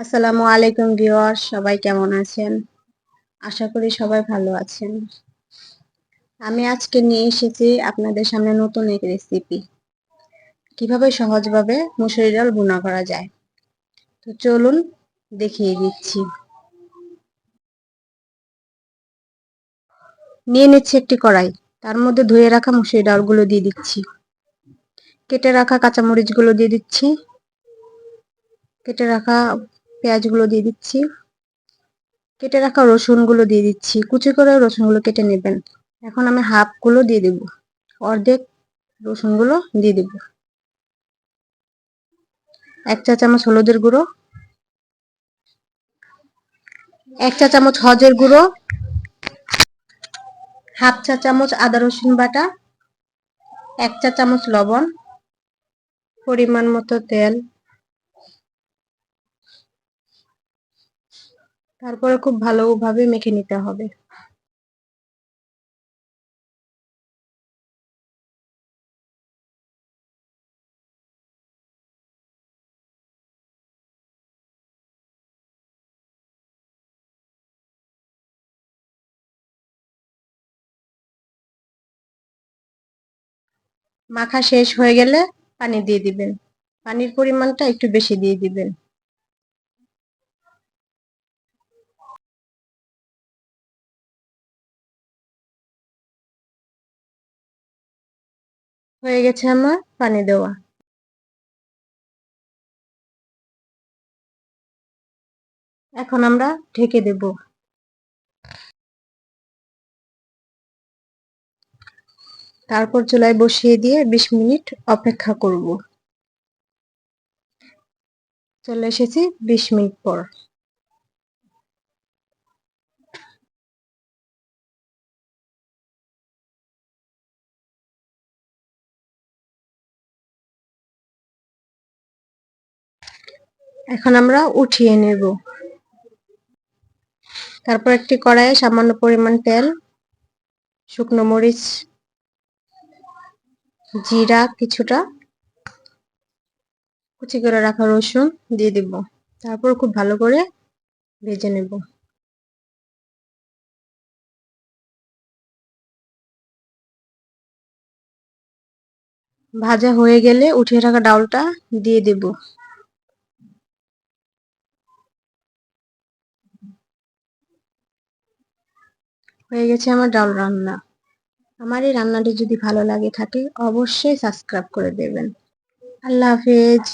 আসসালামু আলাইকুম ভিউয়ার্স, সবাই কেমন আছেন? আশা করি সবাই ভালো আছেন। আমি আজকে নিয়ে এসেছি আপনাদের সামনে নতুন এক রেসিপি। কিভাবে সহজভাবে মুসুরি ডাল ভুনা করা যায়। তো চলুন দেখিয়ে দিচ্ছি। নিয়ে নিচ্ছি একটি কড়াই। তার মধ্যে ধুয়ে রাখা মুসুরি ডালগুলো দিয়ে দিচ্ছি। কেটে রাখা কাঁচামরিচগুলো দিয়ে দিচ্ছি। কেটে রাখা পেঁয়াজগুলো দিয়ে দিচ্ছি। কেটে রাখা রসুনগুলো দিয়ে দিচ্ছি। কুচি করে রসুনগুলো কেটে নেবেন। এখন আমি হাফগুলো দিয়ে দেব। অর্ধেক রসুনগুলো দিয়ে দেব। 1 চা চামচ হলুদের গুঁড়ো, 1 চা চামচ হলুদের গুঁড়ো, হাফ চা চামচ আদা রসুন বাটা, 1 চা চামচ লবণ, পরিমাণ মতো তেল। তারপরে খুব ভালোভাবে মেখে নিতে হবে। মাখা শেষ হয়ে গেলে পানি দিয়ে দিবেন। পানির পরিমাণটা একটু বেশি দিয়ে দিবেন। হয়ে গেছে আমার পানি দেওয়া। এখন আমরা ঢেকে দেব। তারপর চুলায় বসিয়ে দিয়ে 20 মিনিট অপেক্ষা করব। চলে এসেছি 20 মিনিট পর। এখন আমরা উঠিয়ে নেব। তারপর একটি কড়াইয়ে সামান্য পরিমাণ তেল, শুকনো মরিচ, জিরা কিছুটা, কুচি করে রাখা রসুন দিয়ে দিব। তারপর খুব ভালো করে ভেজে নেব। ভাজা হয়ে গেলে উঠিয়ে রাখা ডালটা দিয়ে দেব। হয়ে গেছে আমার ডাল রান্না। আমার এই রান্নাটি যদি ভালো লাগে থাকে অবশ্যই সাবস্ক্রাইব করে দেবেন। আল্লাহ হাফেজ।